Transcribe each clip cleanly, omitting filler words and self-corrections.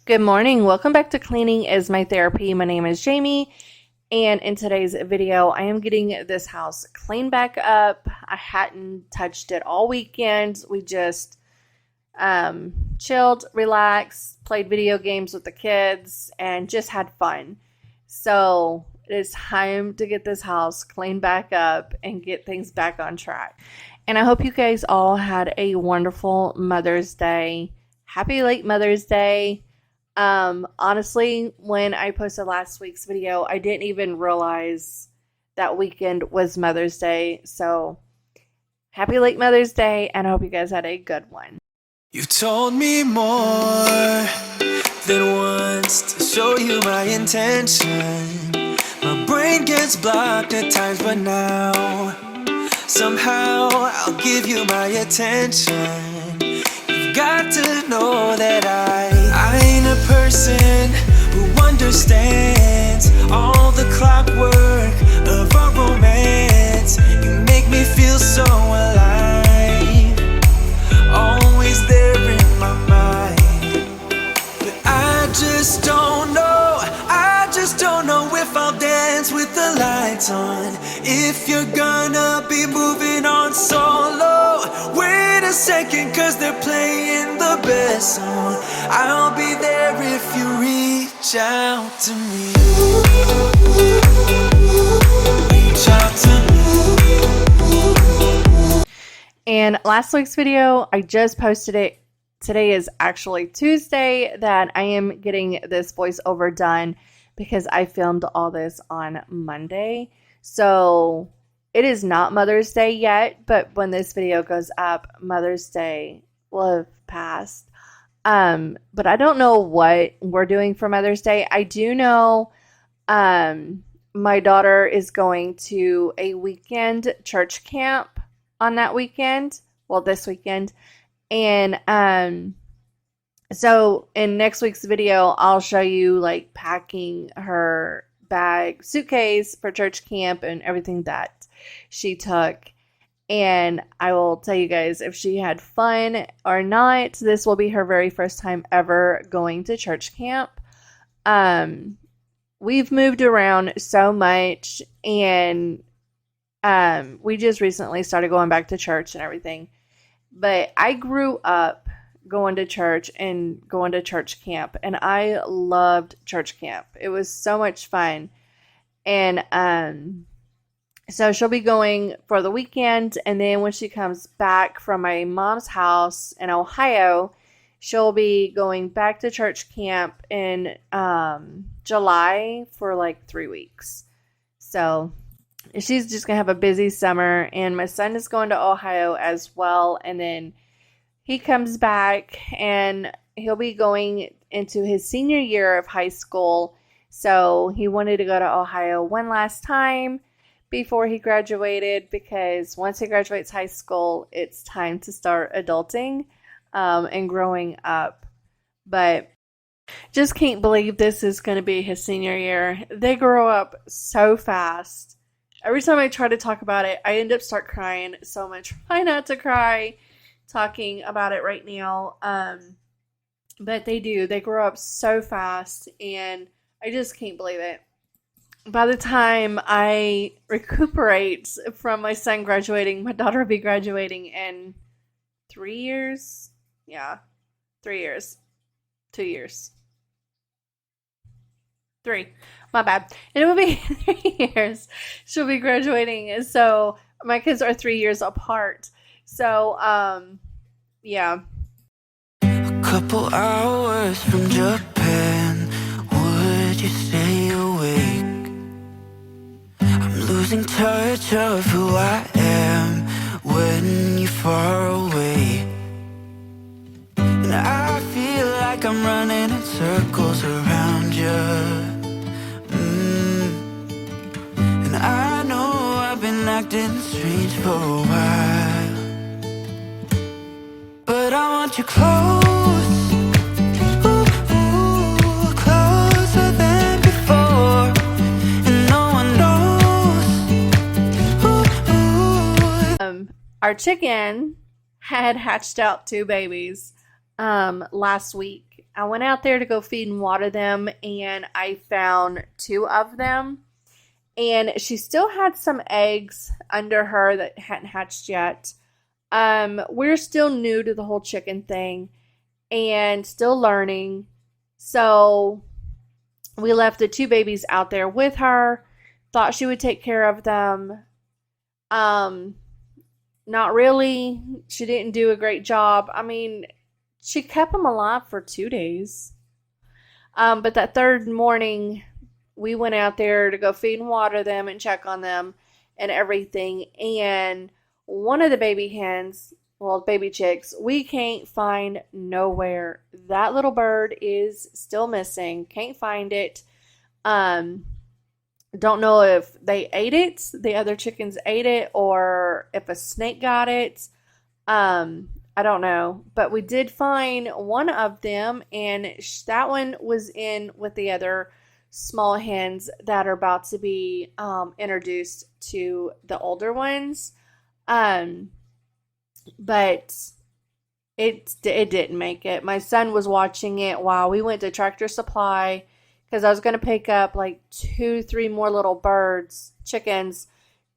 Good morning. Welcome back to Cleaning is My Therapy. My name is Jamie, and in today's video, I am getting this house cleaned back up. I hadn't touched it all weekend. We just chilled, relaxed, played video games with the kids, and just had fun. So it is time to get this house cleaned back up and get things back on track. And I hope you guys all had a wonderful Mother's Day. Happy late Mother's Day. Honestly, when I posted last week's video, I didn't even realize that weekend was Mother's Day. So happy late Mother's Day, and I hope you guys had a good one. You've told me more than once to show you my intention. My brain gets blocked at times, but now somehow I'll give you my attention. You've got to know that I ain't a person who understands all the clockwork of our romance. You make me feel so alive, always there in my mind. But I just don't know if I'll dance with the lights on. If you're gonna be moving on solo, wait a second, cause they're playing the best song. I'll be there if you reach out to me. Reach out to me. And last week's video, I just posted it. Today is actually Tuesday that I am getting this voiceover done because I filmed all this on Monday. So it is not Mother's Day yet, but when this video goes up, Mother's Day will have passed. But I don't know what we're doing for Mother's Day. I do know my daughter is going to a weekend church camp on that weekend. Well, this weekend. And so in next week's video, I'll show you like packing her suitcase for church camp and everything that she took. And I will tell you guys if she had fun or not. This will be her very first time ever going to church camp. We've moved around so much, and we just recently started going back to church and everything. But I grew up going to church and going to church camp, and I loved church camp. It was so much fun. And so she'll be going for the weekend, and then when she comes back from my mom's house in Ohio, she'll be going back to church camp in July for like 3 weeks. So she's just gonna have a busy summer, and my son is going to Ohio as well, and then he comes back and he'll be going into his senior year of high school. So he wanted to go to Ohio one last time before he graduated, because once he graduates high school, it's time to start adulting and growing up. But just can't believe this is going to be his senior year. They grow up so fast. Every time I try to talk about it, I end up start crying. So I'm going to try not to cry talking about it right now. But they do. They grow up so fast, and I just can't believe it. By the time I recuperate from my son graduating, my daughter will be graduating in 3 years. Yeah, 3 years. 2 years. 3. My bad. It will be 3 years. She'll be graduating. So my kids are 3 years apart. So, yeah. A couple hours from Japan, would you stay awake? I'm losing touch of who I am when you're far away. And I feel like I'm running in circles around you. And I know I've been acting strange for a while, but I want you close, ooh, closer than before, and no one knows. Our chicken had hatched out 2 babies last week, I went out there to go feed and water them, and I found 2 of them. And she still had some eggs under her that hadn't hatched yet. We're still new to the whole chicken thing and still learning. So we left the 2 babies out there with her. Thought she would take care of them. Not really. She didn't do a great job. I mean, she kept them alive for 2 days. But that third morning, we went out there to go feed and water them and check on them and everything. And one of the baby hens, well, baby chicks, we can't find nowhere. That little bird is still missing. Can't find it. Don't know if they ate it, the other chickens ate it, or if a snake got it. I don't know. But we did find one of them, and that one was in with the other small hens that are about to be introduced to the older ones. But it didn't make it. My son was watching it while we went to Tractor Supply, because I was going to pick up like 2-3 more little birds, chickens,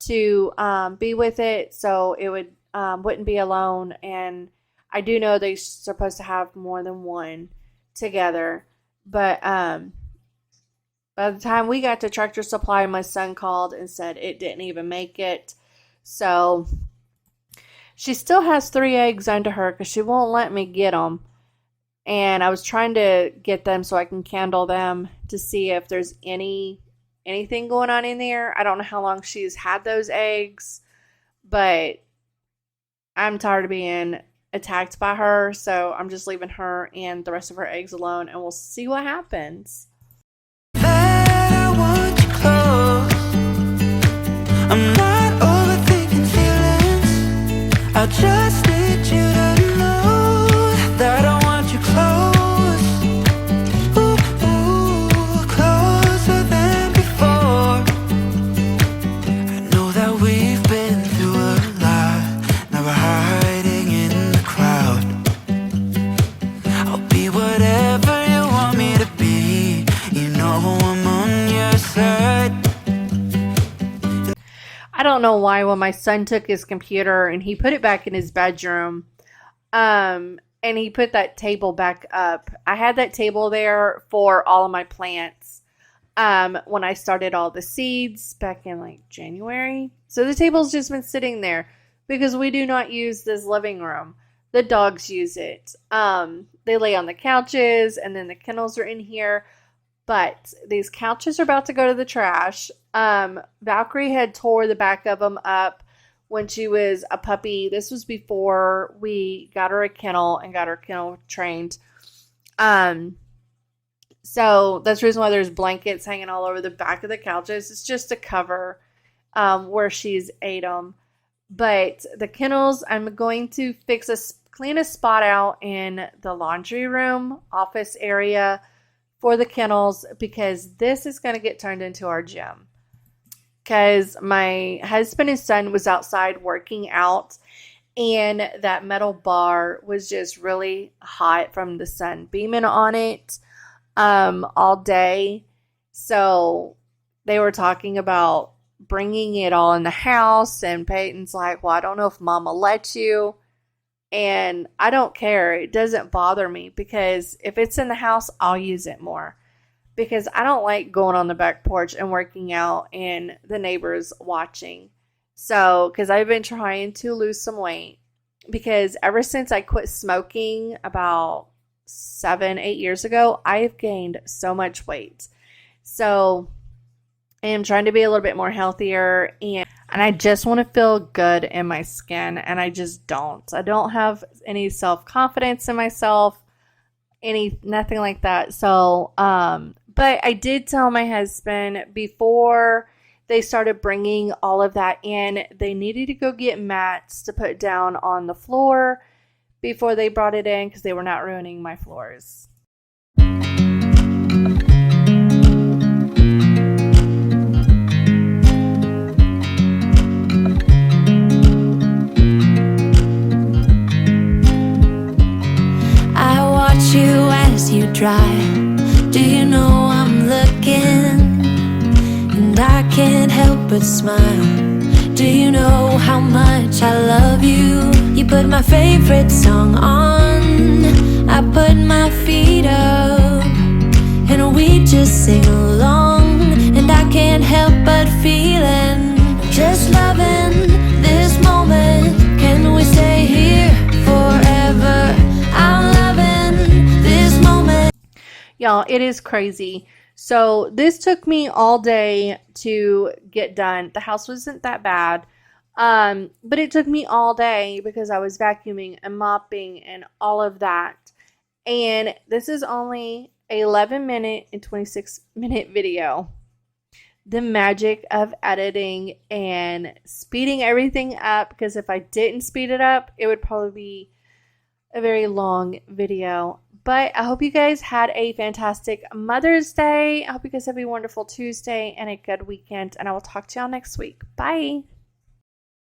to be with it, so it wouldn't be alone. And I do know they're supposed to have more than one together. But by the time we got to Tractor Supply, my son called and said it didn't even make it. So she still has 3 eggs under her because she won't let me get them. And I was trying to get them so I can candle them to see if there's anything going on in there. I don't know how long she's had those eggs, but I'm tired of being attacked by her, so I'm just leaving her and the rest of her eggs alone, and we'll see what happens. That I want you close. I'm not overthinking feelings. I just need you to know that I want you close. Ooh, ooh, closer than before. I know that we've been through a lot. Now we're hiding in the crowd. I'll be whatever you want me to be. You know I'm on your side. I don't know why when my son took his computer and he put it back in his bedroom, and he put that table back up. I had that table there for all of my plants when I started all the seeds back in like January. So the table's just been sitting there because we do not use this living room. The dogs use it. They lay on the couches, and then the kennels are in here. But these couches are about to go to the trash. Valkyrie had tore the back of them up when she was a puppy. This was before we got her a kennel and got her kennel trained. So that's the reason why there's blankets hanging all over the back of the couches. It's just to cover where she's ate them. But the kennels, I'm going to clean a spot out in the laundry room, office area for the kennels, because this is going to get turned into our gym. Because my husband and son was outside working out, and that metal bar was just really hot from the sun beaming on it all day. So they were talking about bringing it all in the house, and Peyton's like, well, I don't know if Mama lets you. And I don't care. It doesn't bother me, because if it's in the house, I'll use it more. Because I don't like going on the back porch and working out and the neighbors watching. So, because I've been trying to lose some weight. Because ever since I quit smoking about 7-8 years ago, I've gained so much weight. So I am trying to be a little bit more healthier, and I just want to feel good in my skin, and I just don't. I don't have any self-confidence in myself, nothing like that. So, but I did tell my husband before they started bringing all of that in, they needed to go get mats to put down on the floor before they brought it in, because they were not ruining my floors. You as you dry. Do you know I'm looking, and I can't help but smile? Do you know how much I love you? You put my favorite song on, I put my feet up, and we just sing along. And I can't help but feeling, just loving this moment. Can we stay here forever? I'm loving this moment. Y'all, it is crazy. So this took me all day to get done. The house wasn't that bad. But it took me all day because I was vacuuming and mopping and all of that. And this is only an 11-minute and 26-minute video. The magic of editing and speeding everything up, because if I didn't speed it up, it would probably be a very long video. But I hope you guys had a fantastic Mother's Day. I hope you guys have a wonderful Tuesday and a good weekend. And I will talk to y'all next week. Bye.